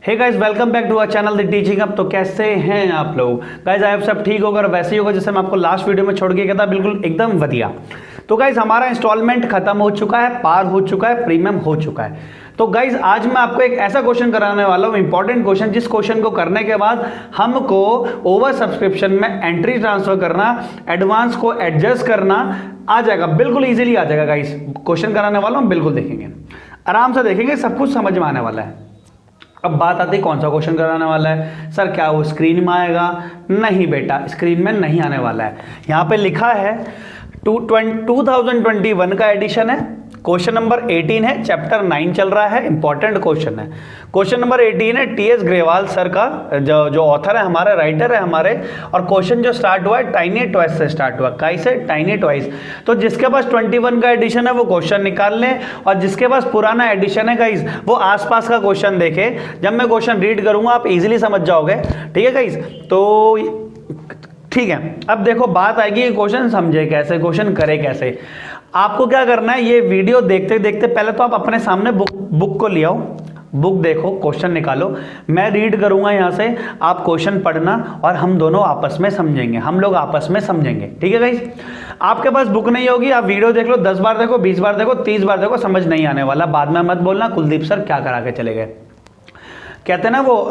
Hey guys, welcome back to our channel the teaching up. तो कैसे हैं आप लोग गाइस? आप सब ठीक होगा और वैसे ही होगा जैसे मैं आपको लास्ट वीडियो में छोड़ के गया था, बिल्कुल एकदम बढ़िया। तो गाइस हमारा इंस्टॉलमेंट खत्म हो चुका है, पार हो चुका है, प्रीमियम हो चुका है। तो गाइस आज मैं आपको एक ऐसा क्वेश्चन कराने वाला हूँ, इंपॉर्टेंट क्वेश्चन, जिस क्वेश्चन को करने के बाद हमको ओवर सब्सक्रिप्शन में एंट्री ट्रांसफर करना, एडवांस को एडजस्ट करना आ जाएगा, बिल्कुल इजीली आ जाएगा। गाइस क्वेश्चन कराने वाला हूँ, बिल्कुल देखेंगे, आराम से देखेंगे, सब कुछ समझ में आने वाला है। अब बात आती है कौन सा क्वेश्चन कराने वाला है सर, क्या वो स्क्रीन में आएगा? नहीं बेटा, स्क्रीन में नहीं आने वाला है। यहाँ पे लिखा है 2021 का एडिशन है, क्वेश्चन नंबर 18 है, चैप्टर 9 चल रहा है, इंपॉर्टेंट क्वेश्चन है। क्वेश्चन नंबर 18 है टीएस ग्रेवाल सर का, जो ऑथर है हमारे, राइटर है हमारे, और क्वेश्चन जो स्टार्ट हुआ है टाइनी ट्वाइस से स्टार्ट हुआ। कैसे? Tiny twice. तो जिसके पास 21 का एडिशन है वो क्वेश्चन निकाल लें, और जिसके पास पुराना एडिशन है गाइस वो आसपास का क्वेश्चन देखे। जब मैं क्वेश्चन रीड करूंगा आप इजीली समझ जाओगे, ठीक है गाइस? तो ठीक है, अब देखो बात आएगी क्वेश्चन समझे कैसे, क्वेश्चन करे कैसे। आपको क्या करना है, ये वीडियो देखते देखते पहले तो आप अपने सामने बुक को ले आओ, बुक देखो, क्वेश्चन निकालो, मैं रीड करूंगा यहाँ से, आप क्वेश्चन पढ़ना और हम दोनों आपस में समझेंगे, हम लोग आपस में समझेंगे, ठीक है गाइस? आपके पास बुक नहीं होगी, आप वीडियो देख लो, 10 बार देखो, 20 बार देखो, 30 बार देखो, समझ नहीं आने वाला। बाद में मत बोलना कुलदीप सर क्या करा के चले गए। कहते हैं ना वो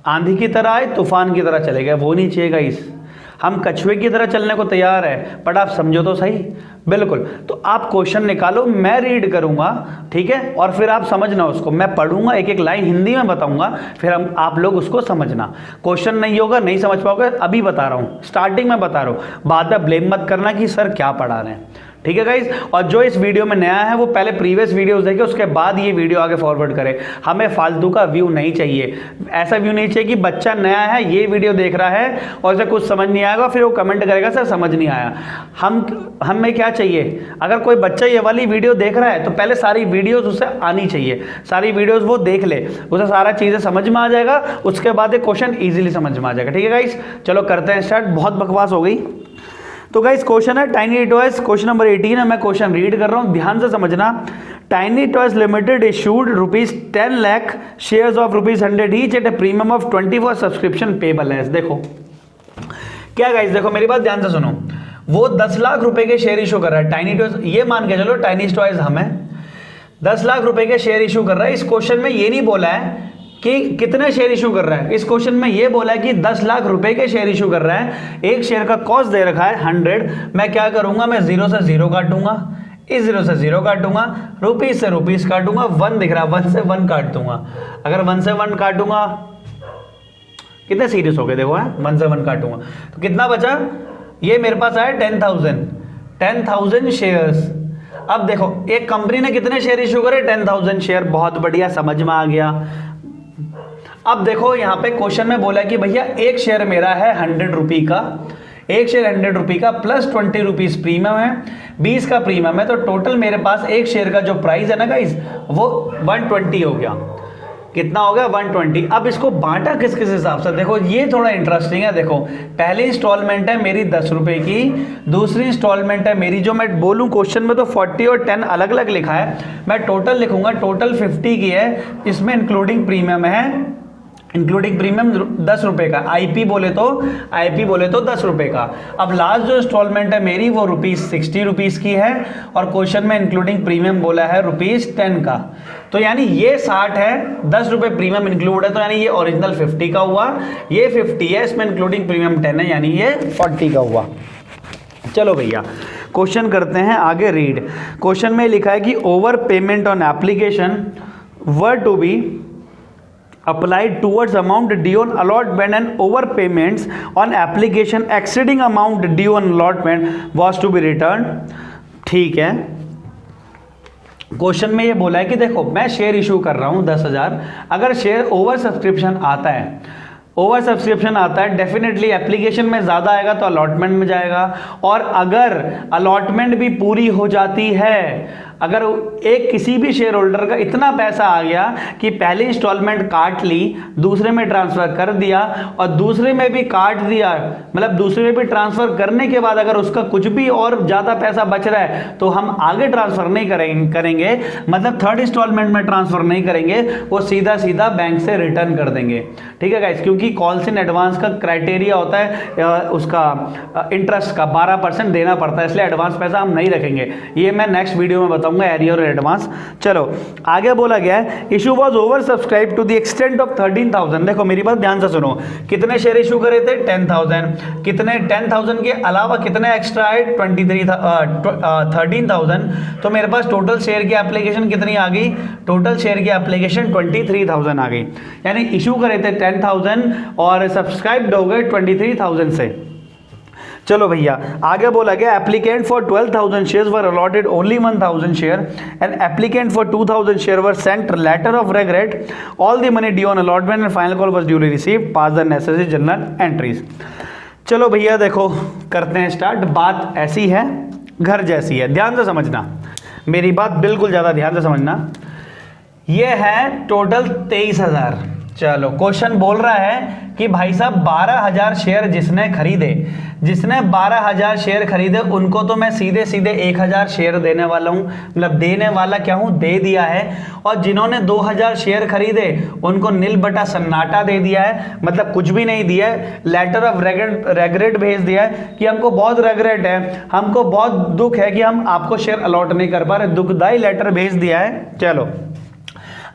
आंधी की तरह आए, तूफान की तरह चले गए, वो नहीं चाहिए गाइस। हम कछुए की तरह चलने को तैयार है, बट आप समझो तो सही, बिल्कुल। तो आप क्वेश्चन निकालो, मैं रीड करूंगा, ठीक है, और फिर आप समझना उसको, मैं पढ़ूंगा, एक एक लाइन हिंदी में बताऊंगा, फिर आप लोग उसको समझना। क्वेश्चन नहीं होगा, नहीं समझ पाओगे, अभी बता रहा हूं, स्टार्टिंग में बता रहा हूं, बाद में ब्लेम मत करना कि सर क्या पढ़ा रहे हैं, ठीक है गाइस? और जो इस वीडियो में नया है वो पहले प्रीवियस वीडियोस देखे, उसके बाद ये वीडियो आगे फॉरवर्ड करे। हमें फालतू का व्यू नहीं चाहिए, ऐसा व्यू नहीं चाहिए कि बच्चा नया है, ये वीडियो देख रहा है और उसे कुछ समझ नहीं आएगा, फिर वो कमेंट करेगा सर समझ नहीं आया। हमें क्या चाहिए, अगर कोई बच्चा ये वाली वीडियो देख रहा है तो पहले सारी वीडियोस उसे आनी चाहिए, सारी वीडियोस वो देख ले, उसे सारा चीज़ें समझ में आ जाएगा, उसके बाद एक क्वेश्चन ईजिली समझ में आ जाएगा, ठीक है गाइस? चलो करते हैं स्टार्ट, बहुत बकवास हो गई। तो गाइस क्वेश्चन है टाइनी टॉयज, क्वेश्चन नंबर 18 है, मैं क्वेश्चन रीड कर रहा हूं, ध्यान से समझना। Tiny toys limited issued ₹10 lakh shares of ₹100 each at a premium of 24 subscription payable as. देखो क्या गाइस, देखो मेरी बात ध्यान से सुनो, वो 10 लाख रुपए के शेयर इशू कर रहा है टाइनी टॉयज, ये मान के चलो टाइनी टॉयज हमें 10 लाख रुपए के शेयर इशू कर रहा है। इस क्वेश्चन में ये नहीं बोला है कि कितने शेयर इशू कर रहा है, इस क्वेश्चन में ये बोला है कि 10 लाख रुपए के शेयर इशू कर रहा है। एक शेयर का कॉस्ट दे रखा है 100, मैं क्या करूंगा, मैं 0 से 0 काटूंगा, इस 0 से 0 काटूंगा, रुपीस से रुपीस काटूंगा, 1 दिख रहा है 1 से 1 काट दूंगा। अगर 1 से 1 काटूंगा, कितने सीरीज हो गए देखो, है 1 से 1 काटूंगा तो कितना बचा, ये मेरे पास आया 10,000 शेयर्स। अब देखो एक कंपनी ने कितने शेयर इशू करे, 10,000 शेयर, बहुत बढ़िया, समझ में आ गया। अब देखो यहाँ पे क्वेश्चन में बोला कि भैया एक शेयर मेरा है 100 रुपये का, एक शेयर 100 रुपये का प्लस 20 रुपीज प्रीमियम है, 20 का प्रीमियम है, तो टोटल मेरे पास एक शेयर का जो प्राइस है ना गाइस वो 120 हो गया। कितना हो गया? 120। अब इसको बांटा किस किस हिसाब से, देखो ये थोड़ा इंटरेस्टिंग है। देखो पहली इंस्टॉलमेंट है मेरी 10 रुपए की, दूसरी इंस्टॉलमेंट है मेरी, जो मैं बोलूं क्वेश्चन में तो 40 और 10 अलग अलग लिखा है, मैं टोटल लिखूंगा, टोटल 50 की है, इसमें इंक्लूडिंग प्रीमियम है, इंक्लूडिंग प्रीमियम 10 रुपए का, आईपी बोले तो 10 रुपए का। अब लास्ट जो इंस्टॉलमेंट है मेरी वो ₹60 रुपीज की है, और क्वेश्चन में इंक्लूडिंग प्रीमियम बोला है ₹10 का, तो यानी ये 60 है, 10 रुपए प्रीमियम इंक्लूड है, तो यानी ये ओरिजिनल 50 का हुआ, ये 50 है, इसमें इंक्लूडिंग प्रीमियम 10 है, यानी ये 40 का हुआ। चलो भैया क्वेश्चन करते हैं आगे रीड। क्वेश्चन में लिखा है कि over payment on application were to be applied towards amount due on allotment and overpayments on application exceeding amount due on allotment was to be returned। ठीक है, क्वेश्चन में ये बोला है कि देखो मैं शेयर इशू कर रहा हूं 10,000, अगर शेयर ओवर सब्सक्रिप्शन आता है, डेफिनेटली एप्लीकेशन में ज़्यादा आएगा तो अलॉटमेंट में जाएगा, और अगर अलॉटमेंट भी पूरी हो जाती है, अगर एक किसी भी शेयर होल्डर का इतना पैसा आ गया कि पहली इंस्टॉलमेंट काट ली, दूसरे में ट्रांसफर कर दिया और दूसरे में भी काट दिया, मतलब दूसरे में भी ट्रांसफर करने के बाद अगर उसका कुछ भी और ज्यादा पैसा बच रहा है तो हम आगे ट्रांसफर नहीं करेंगे, मतलब थर्ड इंस्टॉलमेंट में ट्रांसफर नहीं करेंगे, वो सीधा सीधा बैंक से रिटर्न कर देंगे। ठीक है गाइस, क्योंकि कॉल्स इन एडवांस का क्राइटेरिया होता है उसका इंटरेस्ट का 12% देना पड़ता है, इसलिए एडवांस पैसा हम नहीं रखेंगे। ये मैं नेक्स्ट वीडियो में बताऊंगा एरियर और एडवांस। चलो आगे बोला गया है issue was over subscribe to the extent of 13,000। देखो मेरी बात ध्यान से सुनो, कितने शेयर इशू करे थे 10,000, कितने 10,000 के अलावा कितने एक्स्ट्रा आए 13,000, तो मेरे पास टोटल शेयर की एप्लीकेशन कितनी आ गई, टोटल शेयर की एप्लीकेशन 23,000 आ गई, यानी इशू करे थे 10,000 और सब्सक्राइब्ड हो गए 23,000 से। चलो भैया आगे बोला गया applicant for 12,000 shares were allotted only 1,000 share and applicant for 2,000 share were sent letter of regret, all the money due on allotment and final call was duly received, pass the necessary general entries. चलो भैया देखो करते हैं start. बात ऐसी है, घर जैसी है, ध्यान से समझना, मेरी बात बिल्कुल ज़्यादा ध्यान से समझना। ये है टोटल 23,000। चलो क्वेश्चन बोल रहा है कि भाई साहब 12,000 शेयर जिसने 12,000 शेयर खरीदे उनको तो मैं सीधे सीधे 1,000 शेयर देने वाला हूं, मतलब देने वाला क्या हूं, दे दिया है। और जिन्होंने 2,000 शेयर खरीदे उनको नील बटा सन्नाटा दे दिया है, मतलब कुछ भी नहीं दिया है, लेटर ऑफ रेग्रेट भेज दिया है कि हमको बहुत रेग्रेट है, हमको बहुत दुख है कि हम आपको शेयर अलॉट नहीं कर पा रहे, दुखदाई लेटर भेज दिया है। चलो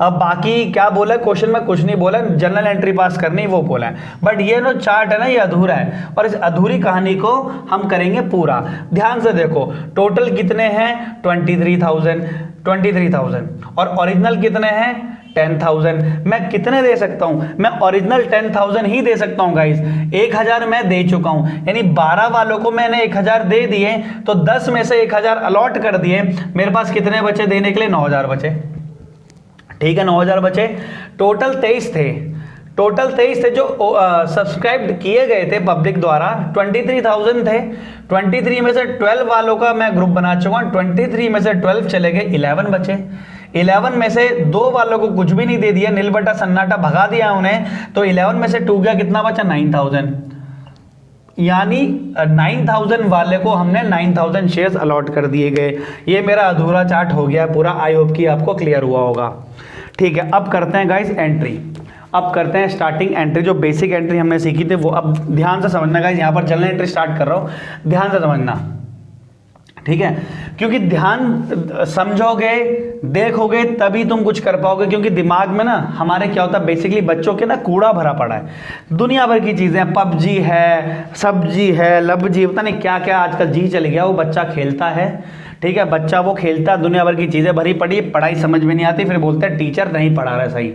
अब बाकी क्या बोला क्वेश्चन में, कुछ नहीं बोला, जनरल एंट्री पास करनी वो बोला है, बट ये जो चार्ट है ना ये अधूरा है और इस अधूरी कहानी को हम करेंगे पूरा। ध्यान से देखो टोटल कितने हैं 23,000 और ओरिजिनल कितने हैं 10,000। मैं कितने दे सकता हूं, मैं ओरिजिनल 10,000 ही दे सकता हूं गाइस, 1,000 मैं दे चुका हूं, यानी 12 वालों को मैंने 1,000 दे दिए, तो 10 में से 1,000 अलॉट कर दिए, मेरे पास कितने बचे देने के लिए, 9,000 बचे। ठीक है 9,000 बचे, टोटल 23 थे, टोटल 23 थे जो सब्सक्राइब किए गए थे पब्लिक द्वारा, 23,000 थे। 23 में से 12 वालों का मैं ग्रुप बना चुका हूं, 23 में से 12 चले गए, 11 बचे। 11 में से 2 वालों को कुछ भी नहीं दे दिया, नील बटा सन्नाटा भगा दिया उन्हें, तो 11 में से 2 गया, कितना बचा 9,000, यानी 9,000 वाले को हमने 9,000 शेयर्स अलॉट कर दिए गए। ये मेरा अधूरा चार्ट हो गया पूरा, आई होप कि आपको क्लियर हुआ होगा। ठीक है अब करते हैं गाइस एंट्री, अब करते हैं स्टार्टिंग एंट्री, जो बेसिक एंट्री हमने सीखी थी वो। अब ध्यान से समझना गाइस, यहाँ पर जनरल एंट्री स्टार्ट कर रहा हूँ, ध्यान से समझना, ठीक है, क्योंकि ध्यान समझोगे देखोगे तभी तुम कुछ कर पाओगे, क्योंकि दिमाग में ना हमारे क्या होता है बेसिकली बच्चों के ना कूड़ा भरा पड़ा है, दुनिया भर की चीज़ें, पबजी है, सब्जी है, लबजी, पता नहीं क्या क्या आजकल जी चल गया, वो बच्चा खेलता है, ठीक है, बच्चा वो खेलता है, दुनिया भर की चीज़ें भरी पड़ी, पढ़ाई समझ में नहीं आती, फिर बोलते हैं टीचर नहीं पढ़ा रहा सही।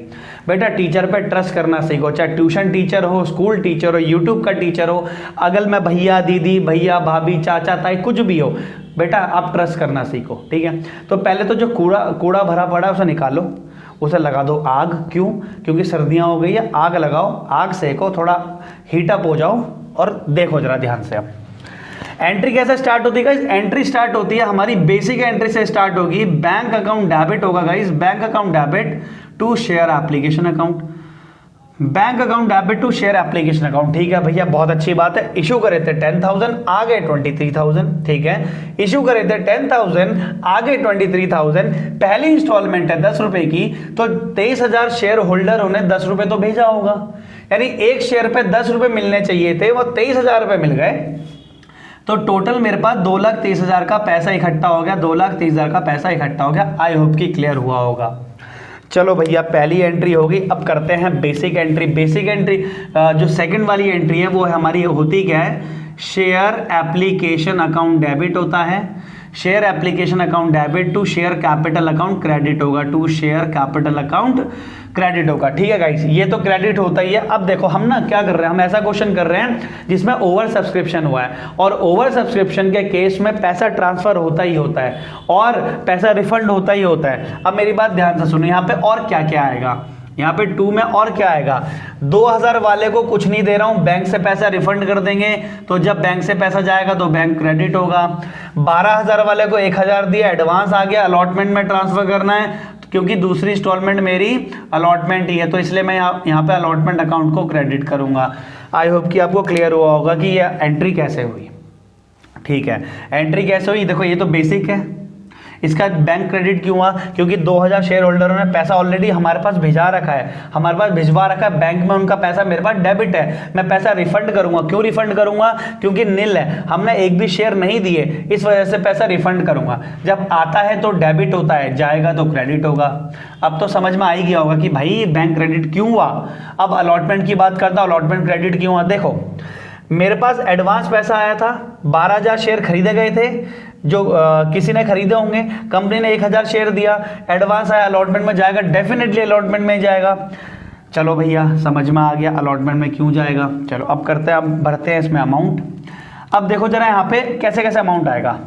बेटा टीचर पे ट्रस्ट करना सीखो, चाहे ट्यूशन टीचर हो, स्कूल टीचर हो, यूट्यूब का टीचर हो, अगल में भैया दीदी, भैया भाभी, चाचा ताई, कुछ भी हो, बेटा आप ट्रस्ट करना सीखो, ठीक है। तो पहले तो जो कूड़ा भरा पड़ा है उसे निकालो, उसे लगा दो आग, क्यों, क्योंकि सर्दियाँ हो गई है, आग लगाओ, आग सेको, थोड़ा हीटअप हो जाओ और देखो जरा ध्यान से। अब एंट्री कैसे स्टार्ट होती है गाइस, एंट्री स्टार्ट होती है हमारी बेसिक एंट्री से स्टार्ट होगी, बैंक अकाउंट डेबिट होगा guys, bank account debit to share application account, bank account debit to share application account. ठीक है भैया बहुत अच्छी बात है, इशू करे थे 10,000 आ गए 23,000, ठीक है, इशू करे थे 10,000 आ गए 23,000, पहली इंस्टॉलमेंट है 10 रुपए की, तो 23,000 शेयर होल्डर उन्हें 10 रुपए तो भेजा होगा, यानी एक शेयर पे 10 रुपए मिलने चाहिए थे, वो 23,000 रुपए मिल गए, तो टोटल मेरे पास 2,30,000 का पैसा इकट्ठा हो गया, 2,30,000 का पैसा इकट्ठा हो गया। आई होप कि क्लियर हुआ होगा। चलो भैया पहली एंट्री होगी, अब करते हैं बेसिक एंट्री। बेसिक एंट्री जो सेकंड वाली एंट्री है वो हमारी होती क्या है, शेयर एप्लीकेशन अकाउंट डेबिट होता है, share application account debit to share capital account credit होगा, to share capital account credit होगा। ठीक है गाइस, ये तो क्रेडिट होता ही है। अब देखो हम ना क्या कर रहे हैं, हम ऐसा क्वेश्चन कर रहे हैं जिसमें ओवर सब्सक्रिप्शन हुआ है, और ओवर सब्सक्रिप्शन के केस में पैसा ट्रांसफर होता ही होता है और पैसा रिफंड होता ही होता है। अब मेरी बात ध्यान से सुनो, यहाँ पे और क्या क्या आएगा, यहाँ पे 2 में और क्या आएगा, 2000 वाले को कुछ नहीं दे रहा हूँ, बैंक से पैसा रिफंड कर देंगे, तो जब बैंक से पैसा जाएगा तो बैंक क्रेडिट होगा। 12000 वाले को 1000 दिया, एडवांस आ गया, अलॉटमेंट में ट्रांसफर करना है, क्योंकि दूसरी इंस्टॉलमेंट मेरी अलॉटमेंट ही है, तो इसलिए मैं यहाँ पे अलॉटमेंट अकाउंट को क्रेडिट करूंगा। आई होप कि आपको क्लियर हुआ होगा कि ये एंट्री कैसे हुई। ठीक है, एंट्री कैसे हुई, देखो ये तो बेसिक है। इसका बैंक क्रेडिट क्यों हुआ, क्योंकि 2000 शेयर होल्डरों ने पैसा ऑलरेडी हमारे पास भिजा रखा है, हमारे पास भिजवा रखा है बैंक में, उनका पैसा मेरे पास डेबिट है, मैं पैसा रिफंड करूंगा। क्यों रिफंड करूंगा, क्योंकि नील है, हमने एक भी शेयर नहीं दिए, इस वजह से पैसा रिफंड करूंगा। जब आता है तो डेबिट होता है, जाएगा तो क्रेडिट होगा। अब तो समझ में आ ही गया होगा कि भाई बैंक क्रेडिट क्यों हुआ। अब अलॉटमेंट की बात करता हूं, अलॉटमेंट क्रेडिट क्यों हुआ। देखो मेरे पास एडवांस पैसा आया था, 12000 शेयर खरीदे गए थे, जो किसी ने खरीदे होंगे, कंपनी ने 1000 शेयर दिया, एडवांस आया, अलॉटमेंट में जाएगा, डेफिनेटली अलॉटमेंट में जाएगा। चलो भैया समझ में आ गया अलॉटमेंट में क्यों जाएगा। चलो अब करते हैं, अब भरते हैं इसमें अमाउंट। अब देखो जरा यहाँ पे कैसे कैसे अमाउंट आएगा।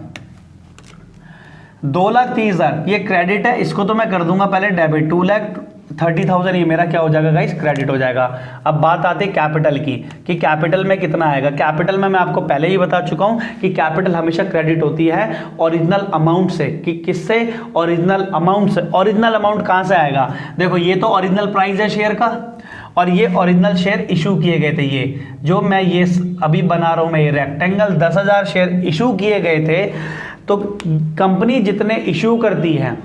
2,30,000 ये क्रेडिट है, इसको तो मैं कर दूंगा पहले डेबिट। 2,30,000 ये मेरा क्या हो जाएगा गाइस, क्रेडिट हो जाएगा। अब बात आती है कैपिटल की, कि कैपिटल में कितना आएगा। कैपिटल में मैं आपको पहले ही बता चुका हूं कि कैपिटल हमेशा क्रेडिट होती है ओरिजिनल अमाउंट से। कि किससे, ओरिजिनल अमाउंट से। ओरिजिनल अमाउंट कहां से आएगा, देखो ये तो ओरिजिनल प्राइस है शेयर का, और ये ओरिजिनल शेयर इशू किए गए थे। ये जो मैं ये अभी बना रहा हूं, मैं ये रेक्टेंगल 10,000 शेयर इशू किए गए थे। तो कंपनी जितने इशू करती है,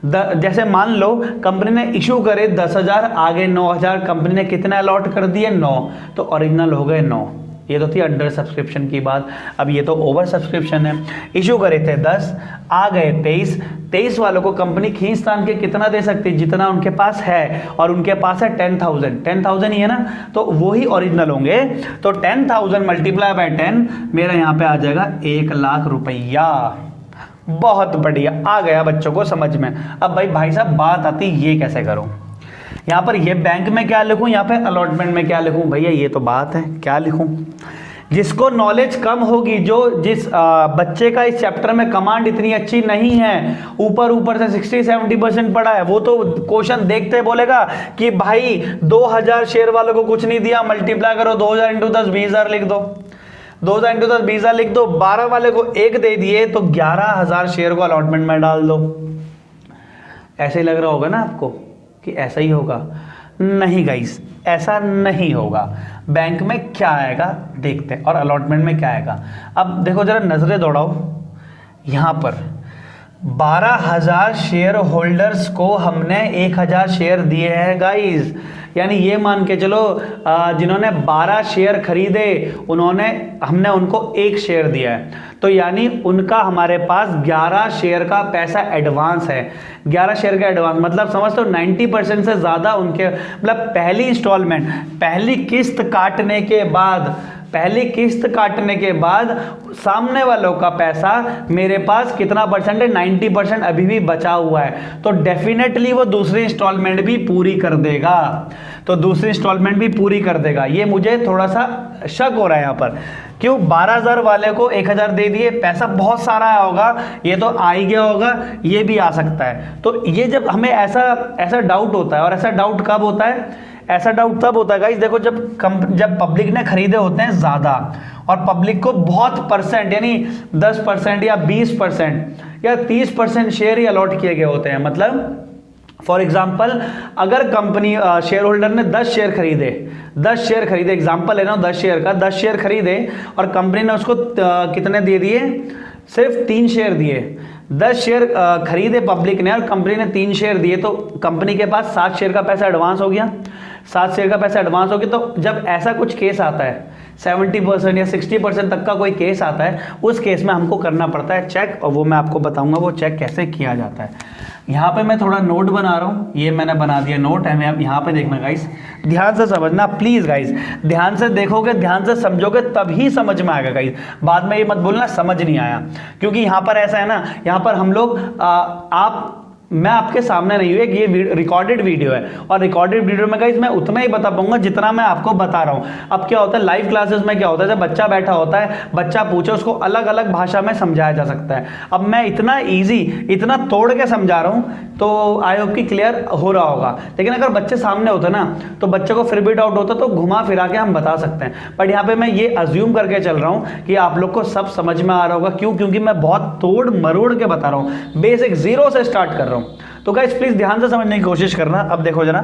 जैसे मान लो कंपनी ने इशू करे 10,000, आगे 9,000, कंपनी ने कितने अलॉट कर दिए, 9, तो ओरिजिनल हो गए 9। ये तो थी अंडर सब्सक्रिप्शन की बात। अब ये तो ओवर सब्सक्रिप्शन है। इशू करे थे 10, आ गए 23 वालों को कंपनी खींच तान के कितना दे सकती है, जितना उनके पास है, और उनके पास है 10,000 ही है ना, तो वो ही ओरिजिनल होंगे। तो 10,000 मल्टीप्लाई बाय 10 मेरा यहाँ पे आ जाएगा 1,00,000 रुपया। बहुत बढ़िया, आ गया बच्चों को समझ में। अब भाई साहब बात आती ये कैसे करूं, यहां पर ये बैंक में क्या लिखूं, यहां पे अलॉटमेंट में क्या लिखूं। भैया ये तो बात है, क्या लिखूं। जिसको नॉलेज कम होगी, जिस बच्चे का इस चैप्टर में कमांड इतनी अच्छी नहीं है, ऊपर से 60-70% पढ़ा है, वो तो क्वेश्चन देखते बोलेगा कि भाई 2000 शेयर वालों को कुछ नहीं दिया, मल्टीप्लाई करो 2000 × 10 20,000 लिख दो, 2000 × 10 20,000 लिख दो। 12 वाले को 1 दे दिए तो 11,000 शेयर को अलॉटमेंट में डाल दो। ऐसे ही लग रहा होगा ना आपको कि ऐसा ही होगा। नहीं गाइस, ऐसा नहीं होगा। बैंक में क्या आएगा देखते हैं, और अलॉटमेंट में क्या आएगा। अब देखो जरा नजरें दौड़ाओ, यहां पर 12,000 शेयर होल्डर्स को हमने 1,000 शेयर दिए हैं गाइस। यानी ये मान के चलो जिन्होंने 12 शेयर खरीदे, हमने उनको 1 शेयर दिया है, तो यानी उनका हमारे पास 11 शेयर का पैसा एडवांस है। 11 शेयर का एडवांस मतलब समझ तो 90% से ज़्यादा उनके, मतलब पहली इंस्टॉलमेंट, पहली किस्त काटने के बाद सामने वालों का पैसा मेरे पास कितना परसेंट है, 90% अभी भी बचा हुआ है। तो डेफिनेटली वो दूसरी इंस्टॉलमेंट भी पूरी कर देगा। ये मुझे थोड़ा सा शक हो रहा है यहाँ पर। क्यों 12,000 वाले को 1,000 दे दिए, पैसा बहुत सारा आया होगा, ये तो आ ही गया होगा, ये भी आ सकता है। तो ये जब हमें ऐसा डाउट होता है, और ऐसा डाउट कब होता है, ऐसा डाउट तब होता है गाइस, देखो जब पब्लिक ने खरीदे होते हैं ज़्यादा, और पब्लिक को बहुत परसेंट यानी 10% या 20% या 30% शेयर ही अलॉट किए गए होते हैं। मतलब फॉर एग्जाम्पल अगर कंपनी शेयर होल्डर ने 10 शेयर खरीदे, एग्जाम्पल है ना 10 शेयर का, 10 शेयर खरीदे और कंपनी ने उसको कितने दे दिए, सिर्फ 3 शेयर दिए। 10 शेयर खरीदे पब्लिक ने और कंपनी ने 3 शेयर दिए, तो कंपनी के पास 7 शेयर का पैसा एडवांस हो गया। 7 शेयर का पैसा एडवांस हो गया। तो जब ऐसा कुछ केस आता है, 70% या 60% तक का कोई केस आता है, उस केस में हमको करना पड़ता है चेक, और वो मैं आपको बताऊंगा वो चेक कैसे किया जाता है। यहाँ पे मैं थोड़ा नोट बना रहा हूँ, ये मैंने बना दिया नोट है। मैं यहाँ पे देखना गाइस, ध्यान से समझना प्लीज गाइस, ध्यान से देखोगे, ध्यान से समझोगे तभी समझ में आएगा गाइस। बाद में ये मत बोलना समझ नहीं आया, क्योंकि यहाँ पर ऐसा है ना, यहाँ पर हम लोग आप मैं आपके सामने नहीं हूँ, ये रिकॉर्डेड वीडियो है, और रिकॉर्डेड वीडियो में गाइस मैं उतना ही बता पाऊंगा जितना मैं आपको बता रहा हूँ। अब क्या होता है लाइव क्लासेस में, क्या होता है जब बच्चा बैठा होता है, बच्चा पूछे, उसको अलग अलग भाषा में समझाया जा सकता है। अब मैं इतना ईजी, इतना तोड़ के समझा रहा हूँ, तो आई होप कि क्लियर हो रहा होगा। लेकिन अगर बच्चे सामने होते ना, तो बच्चे को फिर भी डाउट होता, तो घुमा फिरा के हम बता सकते हैं। बट यहाँ पे मैं ये अज्यूम करके चल रहा हूँ कि आप लोग को सब समझ में आ रहा होगा। क्यों? क्योंकि मैं बहुत तोड़ मरोड़ के बता रहा हूँ, बेसिक जीरो से स्टार्ट कर रहा हूँ। तो गाइस प्लीज ध्यान से समझने की कोशिश करना। अब देखो जरा,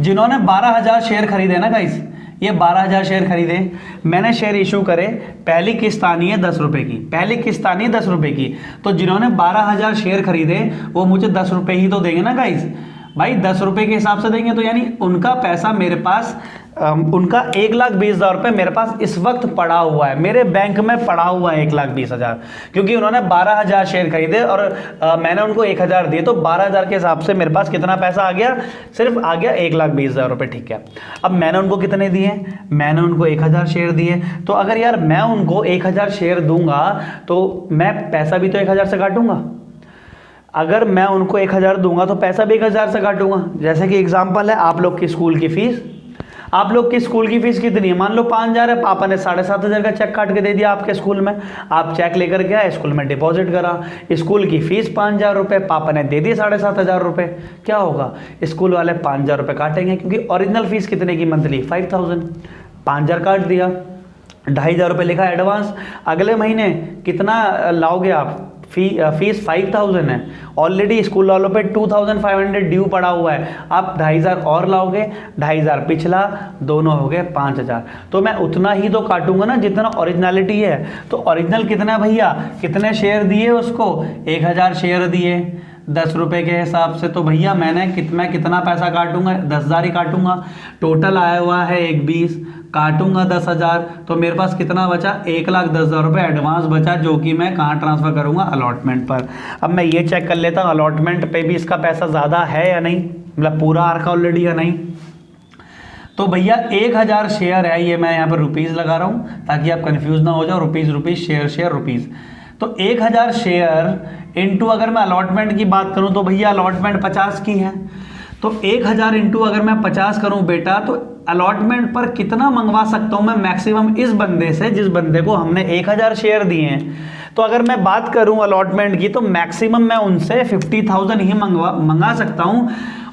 जिन्होंने 12,000 शेयर खरीदे ना गाइस, ये 12,000 शेयर खरीदे, मैंने शेयर इशू करे, पहली किस्त आनी है 10 रुपए की, पहली किस्त आनी है 10 रुपए की। तो जिन्होंने 12,000 शेयर खरीदे वो मुझे 10 रुपए ही तो देंगे ना गाइस भाई, 10 रुपए के हिसाब से देंगे। तो यानी उनका पैसा मेरे पास, उनका 1,20,000 रुपए मेरे पास इस वक्त पड़ा हुआ है, मेरे बैंक में पड़ा हुआ है 1,20,000, क्योंकि उन्होंने 12,000 शेयर खरीदे और मैंने उनको 1,000 दिए। तो 12,000 के हिसाब से मेरे पास कितना पैसा आ गया? सिर्फ आ गया 1,20,000 रुपए। ठीक है, अब मैंने उनको कितने दिए? मैंने उनको 1,000 शेयर दिए। तो अगर यार मैं उनको 1,000 शेयर दूंगा तो मैं पैसा भी तो 1,000 से काटूंगा। अगर मैं उनको 1,000 दूंगा तो पैसा भी 1,000 से काटूंगा। जैसे कि एग्जांपल है आप लोग की स्कूल की फीस, आप लोग की स्कूल की फीस कितनी है? मान लो 5,000 है, पापा ने 7,500 का चेक काट के दे दिया आपके स्कूल में, आप चेक लेकर के आए, स्कूल में डिपॉजिट करा, स्कूल की फीस 5,000 रुपए, पापा ने दे दिए 7,500 रुपए। क्या होगा? स्कूल वाले 5,000 रुपए काटेंगे, क्योंकि ओरिजिनल फीस कितने की मंथली? 5,000, 5,000 काट दिया, 2,500 रुपये लिखा एडवांस। अगले महीने कितना लाओगे आप? फीस 5,000 है, ऑलरेडी स्कूल वालों पे 2,500 ड्यू पड़ा हुआ है, आप 2,500 और लाओगे, 2,500 पिछला, दोनों हो गए 5,000। तो मैं उतना ही तो काटूंगा ना जितना ओरिजिनलिटी है। तो ओरिजिनल कितना है भैया? कितने शेयर दिए उसको? 1,000 शेयर दिए 10 रुपए के हिसाब से। तो भैया मैं कितना पैसा काटूंगा? 10,000 ही काटूंगा। टोटल आया हुआ है 1,20, काटूंगा 10,000, तो मेरे पास कितना बचा? 1,10,000 रुपये एडवांस बचा, जो कि मैं कहाँ ट्रांसफ़र करूँगा? अलॉटमेंट पर। अब मैं ये चेक कर लेता हूँ अलॉटमेंट पे भी इसका पैसा ज़्यादा है या नहीं, मतलब पूरा आ रखा ऑलरेडी या नहीं। तो भैया 1,000 शेयर है, ये मैं यहाँ पर रुपीज़ लगा रहा हूँ ताकि आप कन्फ्यूज़ ना हो जाओ, रुपीज़ शेयर रुपीज़। तो 1,000 शेयर इंटू, अगर मैं अलॉटमेंट की बात करूँ तो भैया अलॉटमेंट 50 की है, तो 1,000 इंटू अगर मैं 50 करूँ बेटा, तो अलॉटमेंट पर कितना मंगवा सकता हूँ मैं मैक्सिमम इस बंदे से, जिस बंदे को हमने 1,000 शेयर दिए हैं। तो अगर मैं बात करूँ अलॉटमेंट की, तो मैक्सिमम मैं उनसे 50,000 ही मंगा सकता हूँ।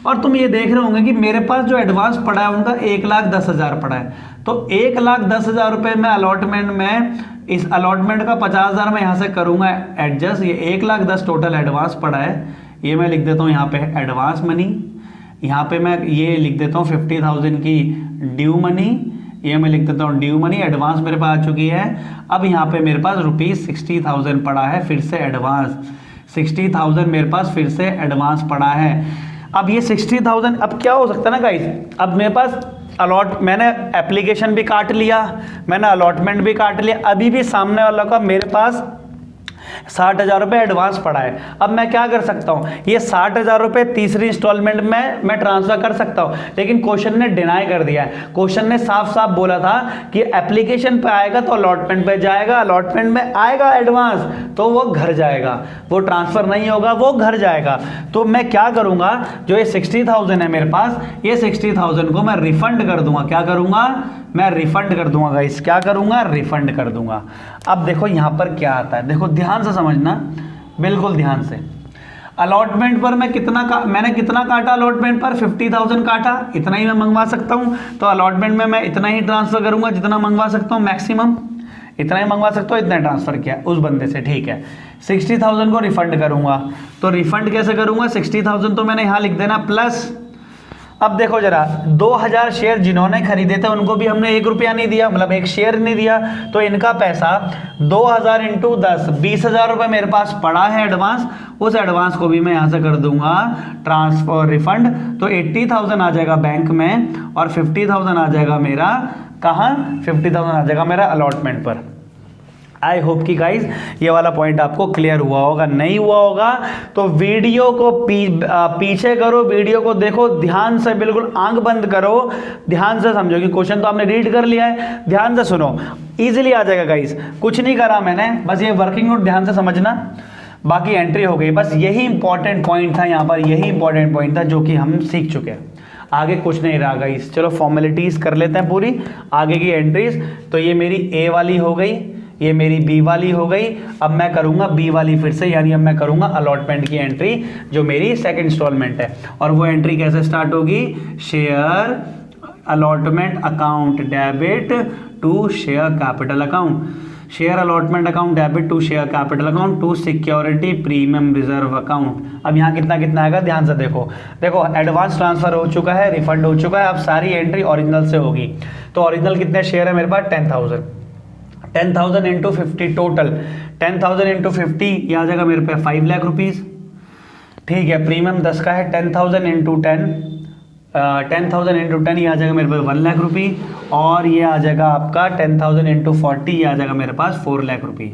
और तुम ये देख रहे होंगे कि मेरे पास जो एडवांस पड़ा है उनका 1,10,000 पड़ा है। तो 1,10,000 रुपये में अलॉटमेंट में, इस अलॉटमेंट का 50,000 मैं यहाँ से करूँगा एडजस्ट, ये 1,10,000 टोटल एडवांस पड़ा है, ये मैं लिख देता हूँ यहाँ पे एडवांस मनी, यहाँ पे मैं ये लिख देता हूँ 50,000 की ड्यू मनी, ये मैं लिख देता हूँ ड्यू मनी, एडवांस मेरे पास आ चुकी है। अब यहाँ पे मेरे पास ₹60,000 पड़ा है फिर से एडवांस, 60,000 मेरे पास फिर से एडवांस पड़ा है। अब ये 60,000, अब क्या हो सकता है ना गाइस, अब मेरे पास मैंने एप्लीकेशन भी काट लिया, मैंने अलॉटमेंट भी काट लिया, अभी भी सामने वाला का मेरे पास 60,000 रुपये एडवांस पड़ा है। अब मैं क्या कर सकता हूँ? ये 60,000 रुपये तीसरी इंस्टॉलमेंट में मैं ट्रांसफर कर सकता हूँ, लेकिन क्वेश्चन ने डिनाई कर दिया है। क्वेश्चन ने साफ साफ बोला था कि एप्लीकेशन पे आएगा तो अलॉटमेंट पे जाएगा, अलॉटमेंट में आएगा एडवांस तो वो घर जाएगा, वो ट्रांसफर नहीं होगा, वो घर जाएगा। तो मैं क्या करूँगा, जो ये 60,000 है मेरे पास, ये 60,000 को मैं रिफंड कर दूंगा। क्या करूँगा? मैं रिफंड कर दूंगा गाइस, क्या करूँगा? रिफंड कर दूंगा। अब देखो यहाँ पर क्या आता है, देखो ध्यान से समझना, बिल्कुल ध्यान से। अलॉटमेंट पर मैंने कितना काटा? अलॉटमेंट पर 50,000 काटा, इतना ही मैं मंगवा सकता हूँ। तो अलॉटमेंट में मैं इतना ही ट्रांसफर करूँगा जितना मंगवा सकता हूँ, मैक्सिमम इतना ही मंगवा सकता हूँ, इतना ट्रांसफर किया उस बंदे से, ठीक है। 60,000 को रिफंड करूँगा, तो रिफंड कैसे करूँगा? 60,000 तो मैंने यहाँ लिख देना प्लस, अब देखो जरा, 2,000 शेयर जिन्होंने खरीदे थे उनको भी हमने 1 रुपया नहीं दिया, मतलब 1 शेयर नहीं दिया, तो इनका पैसा 2,000 इंटू 10, 20,000 रुपये मेरे पास पड़ा है एडवांस, उस एडवांस को भी मैं यहाँ से कर दूंगा ट्रांसफर रिफंड। तो 80,000 आ जाएगा बैंक में और 50,000 आ जाएगा मेरा कहाँ? 50,000 आ जाएगा मेरा अलॉटमेंट पर। आई होप कि गाइज ये वाला पॉइंट आपको क्लियर हुआ होगा। नहीं हुआ होगा तो वीडियो को पीछे करो, वीडियो को देखो ध्यान से, बिल्कुल आंख बंद करो, ध्यान से समझो कि क्वेश्चन तो आपने रीड कर लिया है, ध्यान से सुनो, इजीली आ जाएगा गाइज। कुछ नहीं करा मैंने, बस ये वर्किंग नोट ध्यान से समझना। बाकी एंट्री हो गई। बस यही इंपॉर्टेंट पॉइंट था यहाँ पर, यही इंपॉर्टेंट पॉइंट था जो कि हम सीख चुके हैं, आगे कुछ नहीं रहा गाइस। चलो फॉर्मेलिटीज कर लेते हैं पूरी आगे की एंट्रीज। तो ये मेरी ए वाली हो गई, ये मेरी बी वाली हो गई। अब मैं करूंगा बी वाली फिर से, यानी अब मैं करूंगा अलॉटमेंट की एंट्री जो मेरी सेकंड इंस्टॉलमेंट है। और वो एंट्री कैसे स्टार्ट होगी, share allotment account debit to share capital account, share allotment account debit to share capital account to security premium reserve account. अब यहाँ कितना कितना आएगा ध्यान से देखो, देखो एडवांस ट्रांसफर हो चुका है, रिफंड हो चुका है, अब सारी एंट्री ओरिजिनल से होगी। तो ओरिजिनल कितने शेयर है मेरे पास 10,000, 10,000 इंटू 50 टोटल, 10,000 इंटू 50 ये आ जाएगा मेरे पे 5 लाख रुपीज़। ठीक है, प्रीमियम 10 का है, 10,000 इंटू 10, 10,000 इंटू 10 ये आ जाएगा मेरे पास 1 लाख रुपये। और ये आ जाएगा आपका 10,000 इंटू 40 ये आ जाएगा मेरे पास 4 लाख रुपये।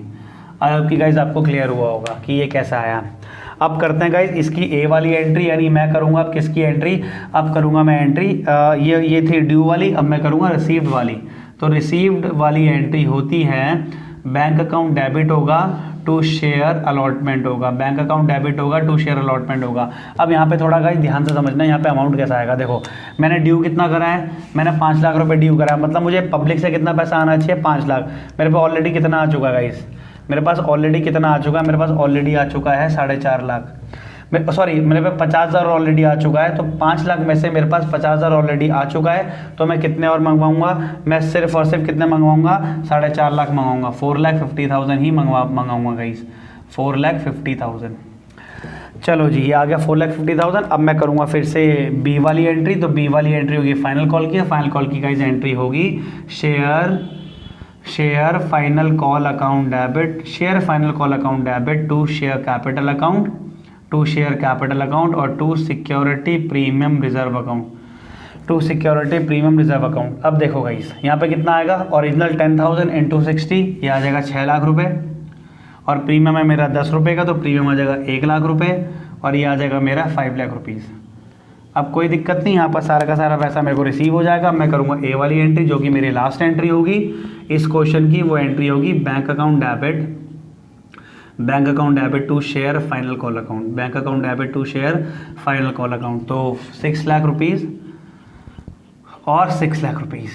आपकी गाइज आपको क्लियर हुआ होगा कि ये कैसा आया। अब करते हैं गाइज इसकी ए वाली एंट्री, यानी मैं करूँगा अब किसकी एंट्री, अब करूँगा मैं एंट्री ये थी ड्यू वाली, अब मैं करूँगा रिसीव्ड वाली। तो रिसीव्ड वाली एंट्री होती है बैंक अकाउंट डेबिट होगा टू शेयर अलॉटमेंट होगा, बैंक अकाउंट डेबिट होगा टू शेयर अलॉटमेंट होगा। अब यहाँ पे थोड़ा गाइस ध्यान से समझना, यहाँ पे अमाउंट कैसा आएगा। देखो मैंने ड्यू कितना करा है, मैंने 5 लाख रुपए ड्यू करा है, मतलब मुझे पब्लिक से कितना पैसा आना चाहिए 5 लाख। मेरे पे ऑलरेडी कितना आ चुका है गाइस, मेरे पास ऑलरेडी कितना आ चुका है, मेरे पास ऑलरेडी आ चुका है 4.5 लाख, सॉरी मेरे पे 50,000 ऑलरेडी आ चुका है। तो 5 लाख में से मेरे पास 50,000 ऑलरेडी आ चुका है, तो मैं कितने और मंगवाऊंगा, मैं सिर्फ और सिर्फ कितने मंगवाऊंगा 4.5 लाख मंगवाऊंगा, 4,50,000 ही मंगवाऊंगा गाइस, 4,50,000। चलो जी ये आ गया 4,50,000। अब मैं करूंगा फिर से बी वाली एंट्री। तो बी वाली एंट्री होगी फाइनल कॉल की, फाइनल कॉल की गाइस एंट्री होगी share final call account debit, share final call account debit to share capital account, to share capital account और to security premium reserve account, to security premium reserve account. अब देखो guys यहाँ पे कितना आएगा, original 10,000 into 60 ये आ जाएगा 6 लाख रुपए, और प्रीमियम है मेरा 10 रुपये का, तो प्रीमियम आ जाएगा 1 लाख रुपए, और ये आ जाएगा मेरा 5 लाख रुपीज़। अब कोई दिक्कत नहीं, यहाँ पर सारा का सारा पैसा मेरे को रिसीव हो जाएगा। मैं करूँगा ए वाली एंट्री जो कि मेरी लास्ट एंट्री होगी इस क्वेश्चन की, वो एंट्री होगी bank account debit to share final call account, bank account debit to share final call account. तो 6 लाख रुपीज़ और 6 लाख रुपीज़।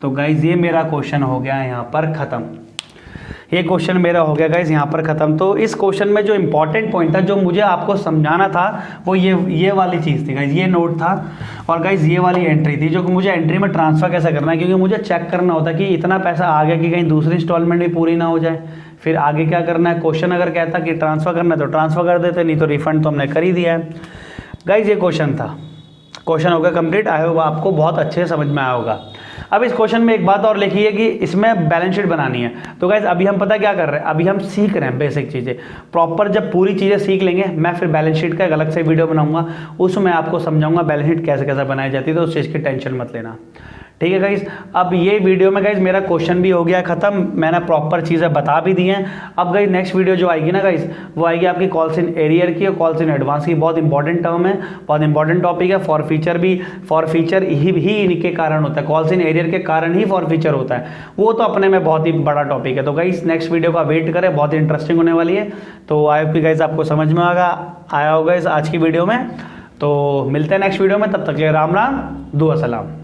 तो गाइज ये मेरा क्वेश्चन हो गया यहाँ पर ख़त्म, ये क्वेश्चन मेरा हो गया गाइज यहाँ पर ख़त्म। तो इस क्वेश्चन में जो इंपॉर्टेंट पॉइंट था जो मुझे आपको समझाना था वो ये वाली चीज़ थी गाइज, ये नोट था, और गाइज ये वाली एंट्री थी जो कि मुझे एंट्री में ट्रांसफ़र कैसे करना है, क्योंकि मुझे चेक करना होता कि इतना पैसा आ गया कि कहीं दूसरी इंस्टॉलमेंट भी पूरी ना हो जाए, फिर आगे क्या करना है। क्वेश्चन अगर कहता कि ट्रांसफ़र करना है तो ट्रांसफ़र कर देते, नहीं तो रिफंड तो हमने कर ही दिया है। गाइज ये क्वेश्चन था, क्वेश्चन हो गया कंप्लीट, आया होगा आपको बहुत अच्छे से समझ में आया होगा। अब इस क्वेश्चन में एक बात और लिखी है कि इसमें बैलेंस शीट बनानी है। तो गाइज अभी हम पता क्या कर रहे हैं, अभी हम सीख रहे हैं बेसिक चीज़ें, प्रॉपर जब पूरी चीज़ें सीख लेंगे मैं फिर बैलेंस शीट का एक अलग से वीडियो बनाऊंगा, उसमें आपको समझाऊंगा बैलेंस शीट कैसे कैसे बनाई जाती है, तो उस चीज़ की टेंशन मत लेना, ठीक है गाइज। अब ये वीडियो में गाइज मेरा क्वेश्चन भी हो गया खत्म, मैंने प्रॉपर चीज़ें बता भी दी हैं। अब गाइज नेक्स्ट वीडियो जो आएगी ना गाइज, वो आएगी आपकी कॉल्स इन एरियर की और कॉल्स इन एडवांस की। बहुत इंपॉर्टेंट टर्म है, बहुत इंपॉर्टेंट टॉपिक है। फॉर फीचर ही इनके कारण होता है, कॉल्स इन एरियर के कारण ही फॉर फीचर होता है, वो तो अपने में बहुत ही बड़ा टॉपिक है। तो गाइज नेक्स्ट वीडियो का वेट करें, बहुत इंटरेस्टिंग होने वाली है। तो आई होप गाइज आपको समझ में आया होगा इस आज की वीडियो में। तो मिलते हैं नेक्स्ट वीडियो में, तब तक के लिए राम राम, दुआ सलाम।